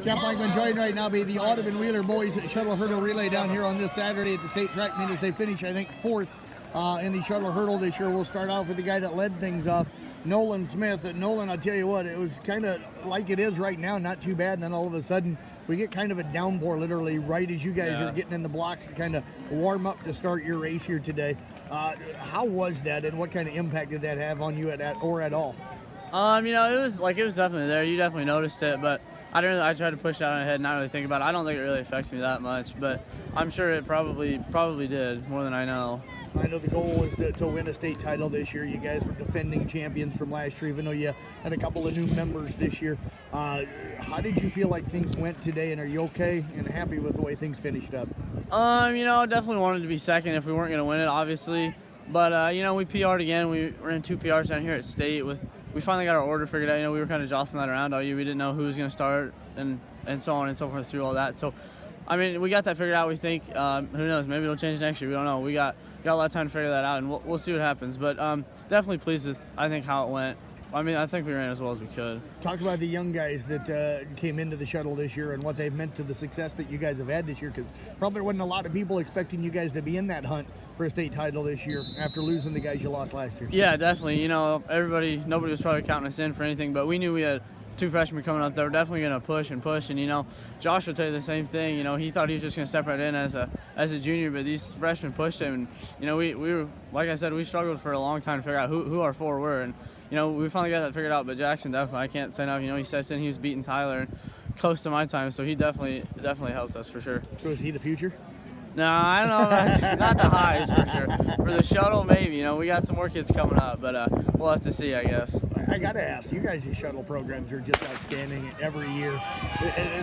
Jeff Blankman joined right now by the Audubon Boys Shuttle Hurdle Relay down here on this Saturday at the state track meet as they finish, I think, 4th in the Shuttle Hurdle this year. We'll start off with the guy that led things off, Nolan Smith. Nolan, I'll tell you what, it was kind of like it is right now, not too bad, and then all of a sudden we get kind of a downpour literally right as you guys are getting in the blocks to kind of warm up to start your race here today. How was that, and what kind of impact did that have on you at all? You know, it was definitely there. You definitely noticed it, but I tried to push it out ahead and not really think about it. I don't think it really affected me that much, but I'm sure it probably did, more than I know. I know the goal was to win a state title this year. You guys were defending champions from last year, even though you had a couple of new members this year. How did you feel like things went today, and are you okay and happy with the way things finished up? You know, definitely wanted to be second if we weren't going to win it, obviously. But, you know, we PR'd again. We ran 2 PRs down here at state. We finally got our order figured out. You know, we were kind of jostling that around all year. We didn't know who was going to start and so on and so forth through all that. So, I mean, we got that figured out, we think. Who knows? Maybe it'll change next year. We don't know. We got a lot of time to figure that out, and we'll see what happens. But definitely pleased with, I think, how it went. I mean, I think we ran as well as we could. Talk about the young guys that came into the shuttle this year and what they've meant to the success that you guys have had this year, because probably wasn't a lot of people expecting you guys to be in that hunt for a state title this year after losing the guys you lost last year. Yeah, definitely. You know, nobody was probably counting us in for anything, but we knew we had 2 freshmen coming up that were definitely going to push, and you know, Josh will tell you the same thing. You know, he thought he was just going to step right in as a junior, but these freshmen pushed him, and you know, we were, like I said, we struggled for a long time to figure out who our 4 were, and you know, we finally got that figured out. But Jackson definitely, I can't say enough. You know, he stepped in, he was beating Tyler and close to my time, so he definitely helped us for sure. So is he the future? No, I don't know about not the highs for sure. For the shuttle, maybe. You know, we got some more kids coming up, but we'll have to see, I guess. I got to ask, you guys' shuttle programs are just outstanding every year.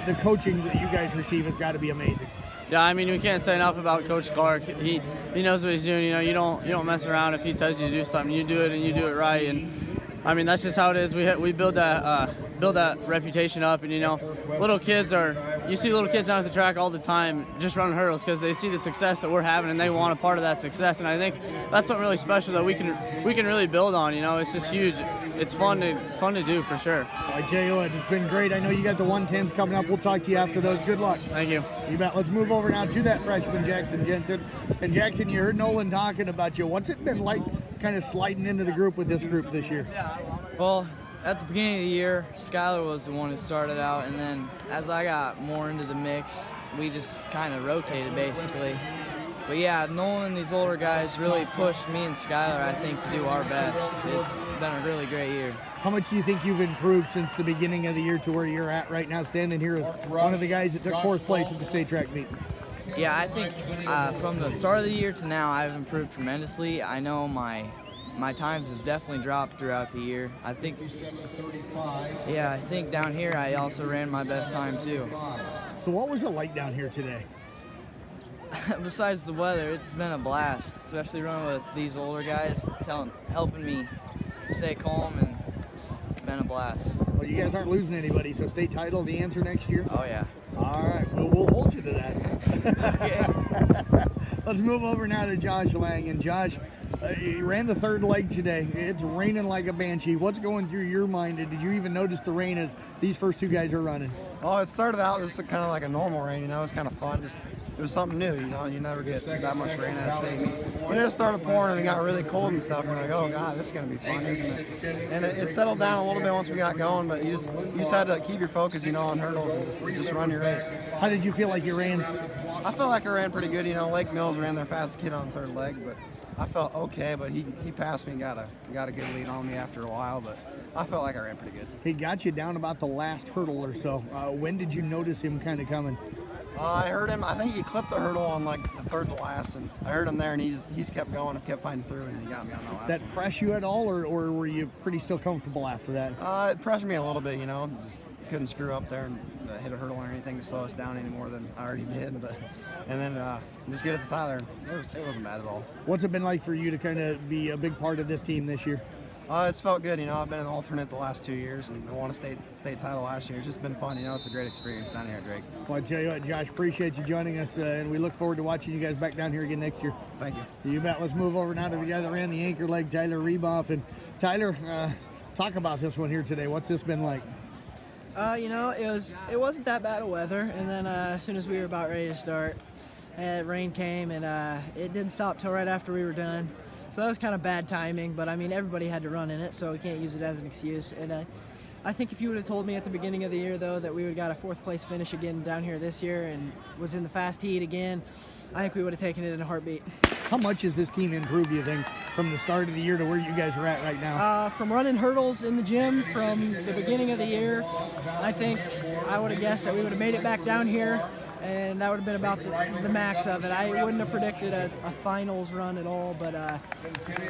The coaching that you guys receive has got to be amazing. Yeah, I mean, we can't say enough about Coach Clark. He knows what he's doing. You know, you don't mess around. If he tells you to do something, you do it, and you do it right. And I mean, that's just how it is. We build that reputation up, and you know, you see little kids down at the track all the time just running hurdles because they see the success that we're having and they want a part of that success. And I think that's something really special that we can really build on. You know, it's just huge. It's fun to do for sure. I tell you what, it's been great. I know you got the 110s coming up. We'll talk to you after those. Good luck. Thank you. You bet. Let's move over now to that freshman, Jensen. And Jackson, you heard Nolan talking about you. What's it been like kind of sliding into the group with this group this year? Well, at the beginning of the year, Skylar was the one who started out, and then as I got more into the mix, we just kind of rotated basically. But yeah, Nolan and these older guys really pushed me and Skylar, I think, to do our best. It's been a really great year. How much do you think you've improved since the beginning of the year to where you're at right now, standing here as one of the guys that took 4th place at the state track meet? Yeah, I think from the start of the year to now, I've improved tremendously. I know my times have definitely dropped throughout the year. I think down here I also ran my best time too. So what was it like down here today? Besides the weather, it's been a blast, especially running with these older guys, helping me stay calm, and it's been a blast. Well, you guys aren't losing anybody, so state title the answer next year? Oh yeah. All right, well, we'll hold you to that. Okay. Let's move over now to Josh Lange. And Josh, you ran the 3rd leg today. It's raining like a banshee. What's going through your mind? And did you even notice the rain as these first 2 guys are running? Well, it started out just kind of like a normal rain, you know. It's kind of fun. It was something new, you know. You never get that much rain at a state meet. When it started pouring and it got really cold and stuff, and we're like, oh God, this is going to be fun, isn't it? And it settled down a little bit once we got going, but you just had to keep your focus, you know, on hurdles and just run your race. How did you feel like you ran? I felt like I ran pretty good. You know, Lake Mills ran their fastest kid on the 3rd leg, but I felt okay. But he passed me and got a good lead on me after a while. But I felt like I ran pretty good. He got you down about the last hurdle or so. When did you notice him kind of coming? I heard him. I think he clipped the hurdle on like the 3rd to last, and I heard him there, and he's kept going and kept fighting through, and he got me on the last. That press you at all, or were you pretty still comfortable after that? It pressured me a little bit, you know. Just couldn't screw up there and hit a hurdle or anything to slow us down any more than I already did. And then just get it to Tyler. It wasn't bad at all. What's it been like for you to kind of be a big part of this team this year? It's felt good, you know. I've been an alternate the last 2 years, and I won a state title last year. It's just been fun, you know. It's a great experience down here at Drake. Well, I tell you what, Josh, appreciate you joining us, and we look forward to watching you guys back down here again next year. Thank you. You bet. Let's move over now to the guy that ran the anchor leg, Tyler Rebuff. And Tyler, talk about this one here today. What's this been like? You know, it wasn't that bad of weather, and then as soon as we were about ready to start, rain came, and it didn't stop till right after we were done. So that was kind of bad timing, but I mean, everybody had to run in it, so we can't use it as an excuse. And I think if you would have told me at the beginning of the year, though, that we would have got a 4th place finish again down here this year and was in the fast heat again, I think we would have taken it in a heartbeat. How much has this team improved, do you think, from the start of the year to where you guys are at right now? From running hurdles in the gym from the beginning of the year, I think I would have guessed that we would have made it back down here, and that would have been about the max of it. I wouldn't have predicted a finals run at all, but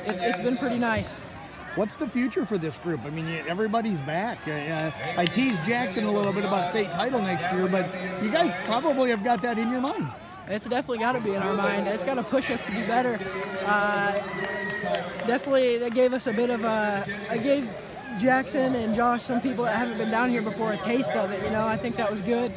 it's been pretty nice. What's the future for this group? I mean, everybody's back. I teased Jackson a little bit about state title next year, but you guys probably have got that in your mind. It's definitely got to be in our mind. It's got to push us to be better. Definitely, that gave us a bit of I gave Jackson and Josh, some people that haven't been down here before, a taste of it. You know, I think that was good,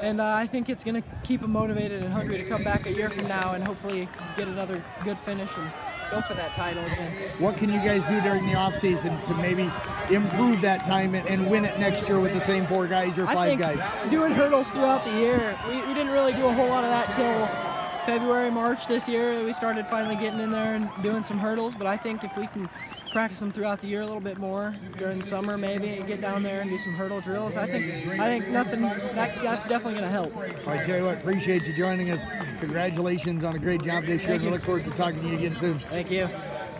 and I think it's going to keep them motivated and hungry to come back a year from now and hopefully get another good finish and go for that title again. What can you guys do during the off season to maybe improve that time and win it next year with the same 4 guys or 5 guys? I think doing hurdles throughout the year, we didn't really do a whole lot of that till February, March this year. We started finally getting in there and doing some hurdles, but I think if we can practice them throughout the year a little bit more during the summer, maybe, and get down there and do some hurdle drills, I think that's definitely going to help. All right, tell you what, appreciate you joining us. Congratulations on a great job this year. We look forward to talking to you again soon. Thank you.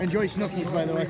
Enjoy Snookies, by the way.